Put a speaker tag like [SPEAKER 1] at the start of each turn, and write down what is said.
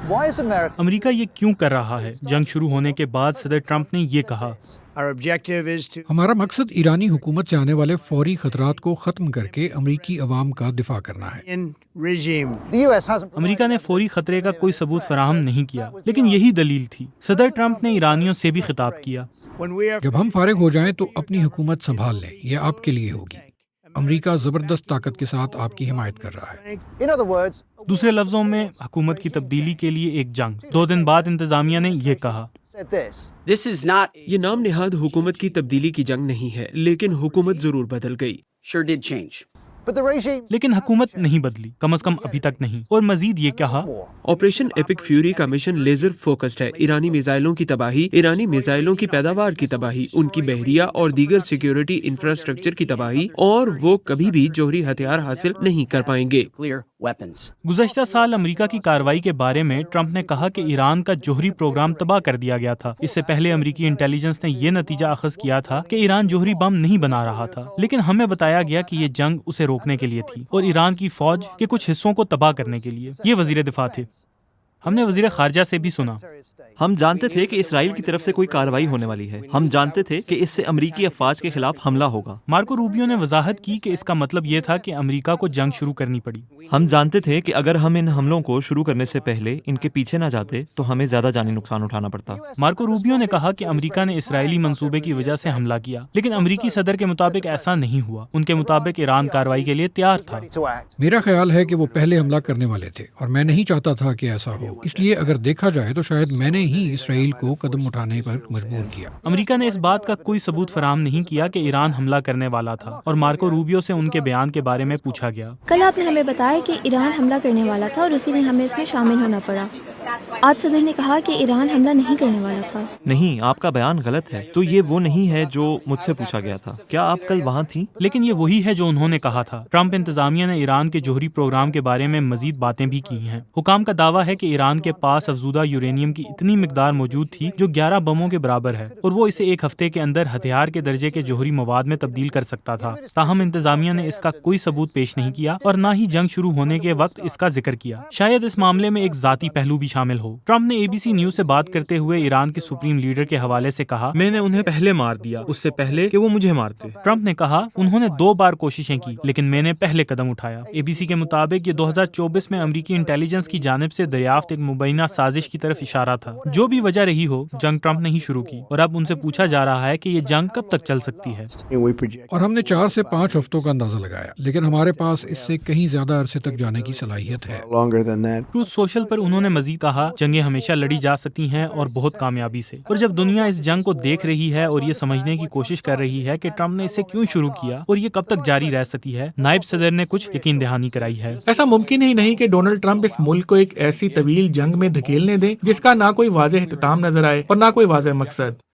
[SPEAKER 1] امریکہ یہ کیوں کر رہا ہے؟ جنگ شروع ہونے کے بعد صدر ٹرمپ نے یہ کہا،
[SPEAKER 2] ہمارا مقصد ایرانی حکومت سے آنے والے فوری خطرات کو ختم کر کے امریکی عوام کا دفاع کرنا ہے۔
[SPEAKER 1] امریکہ نے فوری خطرے کا کوئی ثبوت فراہم نہیں کیا، لیکن یہی دلیل تھی۔ صدر ٹرمپ نے ایرانیوں سے بھی خطاب کیا،
[SPEAKER 2] جب ہم فارغ ہو جائیں تو اپنی حکومت سنبھال لیں، یہ آپ کے لیے ہوگی۔ امریکہ زبردست طاقت کے ساتھ آپ کی حمایت کر رہا ہے۔
[SPEAKER 1] دوسرے لفظوں میں حکومت کی تبدیلی کے لیے ایک جنگ۔ 2 دن بعد انتظامیہ نے یہ کہا،
[SPEAKER 3] یہ نام نہاد حکومت کی تبدیلی کی جنگ نہیں ہے، لیکن حکومت ضرور بدل گئی۔
[SPEAKER 1] لیکن حکومت نہیں بدلی، کم از کم ابھی تک نہیں۔ اور مزید یہ کہا،
[SPEAKER 3] آپریشن ایپک فیوری کا مشن لیزر فوکسڈ ہے، ایرانی میزائلوں کی تباہی، ایرانی میزائلوں کی پیداوار کی تباہی، ان کی بحریہ اور دیگر سیکیورٹی انفراسٹرکچر کی تباہی، اور وہ کبھی بھی جوہری ہتھیار حاصل نہیں کر پائیں گے۔
[SPEAKER 1] گزشتہ سال امریکہ کی کارروائی کے بارے میں ٹرمپ نے کہا کہ ایران کا جوہری پروگرام تباہ کر دیا گیا تھا۔ اس سے پہلے امریکی انٹیلیجنس نے یہ نتیجہ اخذ کیا تھا کہ ایران جوہری بم نہیں بنا رہا تھا، لیکن ہمیں بتایا گیا کہ یہ جنگ اسے روکنے کے لیے تھی اور ایران کی فوج کے کچھ حصوں کو تباہ کرنے کے لیے۔ یہ وزیر دفاع تھے۔ ہم نے وزیر خارجہ سے بھی سنا،
[SPEAKER 4] ہم جانتے تھے کہ اسرائیل کی طرف سے کوئی کارروائی ہونے والی ہے، ہم جانتے تھے کہ اس سے امریکی افواج کے خلاف حملہ ہوگا۔
[SPEAKER 1] مارکو روبیو نے وضاحت کی کہ اس کا مطلب یہ تھا کہ امریکہ کو جنگ شروع کرنی پڑی۔
[SPEAKER 4] ہم جانتے تھے کہ اگر ہم ان حملوں کو شروع کرنے سے پہلے ان کے پیچھے نہ جاتے تو ہمیں زیادہ جانی نقصان اٹھانا پڑتا۔
[SPEAKER 1] مارکو روبیو نے کہا کہ امریکہ نے اسرائیلی منصوبے کی وجہ سے حملہ کیا، لیکن امریکی صدر کے مطابق ایسا نہیں ہوا۔ ان کے مطابق ایران کارروائی کے لیے تیار تھا۔
[SPEAKER 2] میرا خیال ہے کہ وہ پہلے حملہ کرنے والے تھے اور میں نہیں چاہتا تھا کہ ایسا ہو، اس لیے اگر دیکھا جائے تو شاید میں نے ہی اسرائیل کو قدم اٹھانے پر مجبور کیا۔
[SPEAKER 1] امریکہ نے اس بات کا کوئی ثبوت فراہم نہیں کیا کہ ایران حملہ کرنے والا تھا، اور مارکو روبیو سے ان کے بیان کے بارے میں پوچھا گیا۔
[SPEAKER 5] کل آپ نے ہمیں بتایا کہ ایران حملہ کرنے والا تھا اور اسی لیے ہمیں اس میں شامل ہونا پڑا۔ آج صدر نے کہا کہ ایران حملہ نہیں کرنے والا تھا۔
[SPEAKER 4] نہیں، آپ کا بیان غلط ہے۔ تو یہ وہ نہیں ہے جو مجھ سے پوچھا گیا تھا۔ کیا آپ کل وہاں تھیں؟
[SPEAKER 1] لیکن یہ وہی ہے جو انہوں نے کہا تھا۔ ٹرمپ انتظامیہ نے ایران کے جوہری پروگرام کے بارے میں مزید باتیں بھی کی ہیں۔ حکام کا دعویٰ ہے کہ ایران کے پاس افزودہ یورینیم کی اتنی مقدار موجود تھی جو 11 بموں کے برابر ہے، اور وہ اسے ایک ہفتے کے اندر ہتھیار کے درجے کے جوہری مواد میں تبدیل کر سکتا تھا۔ تاہم انتظامیہ نے اس کا کوئی ثبوت پیش نہیں کیا اور نہ ہی جنگ شروع ہونے کے وقت اس کا ذکر کیا۔ شاید اس معاملے میں ایک ذاتی پہلو بھی شامل ہو۔ ٹرمپ نے ABC نیوز سے بات کرتے ہوئے ایران کے سپریم لیڈر کے حوالے سے کہا، میں نے انہیں پہلے مار دیا، اس سے پہلے کہ وہ مجھے مارتے۔ ٹرمپ نے کہا، انہوں نے 2 بار کوششیں کی، لیکن میں نے پہلے قدم اٹھایا۔ ABC کے مطابق یہ 2024 میں امریکی انٹیلیجنس کی جانب سے دریافت ایک مبینہ سازش کی طرف اشارہ تھا۔ جو بھی وجہ رہی ہو، جنگ ٹرمپ نے ہی شروع کی، اور اب ان سے پوچھا جا رہا ہے کہ یہ جنگ کب تک چل سکتی ہے۔
[SPEAKER 2] اور ہم نے 4 سے 5 ہفتوں کا اندازہ لگایا، لیکن ہمارے پاس اس سے کہیں زیادہ عرصے تک جانے کی صلاحیت ہے۔
[SPEAKER 1] ٹروتھ سوشل پر انہوں نے مزید کہا، جنگیں ہمیشہ لڑی جا سکتی ہیں اور بہت کامیابی سے، اور جب دنیا اس جنگ کو دیکھ رہی ہے اور یہ سمجھنے کی کوشش کر رہی ہے کہ ٹرمپ نے اسے کیوں شروع کیا اور یہ کب تک جاری رہ سکتی ہے، نائب صدر نے کچھ یقین دہانی کرائی ہے۔
[SPEAKER 6] ایسا ممکن ہی نہیں کہ ڈونلڈ ٹرمپ اس ملک کو ایک ایسی طویل جنگ میں دھکیلنے دیں جس کا نہ کوئی واضح اختتام نظر آئے اور نہ کوئی واضح مقصد۔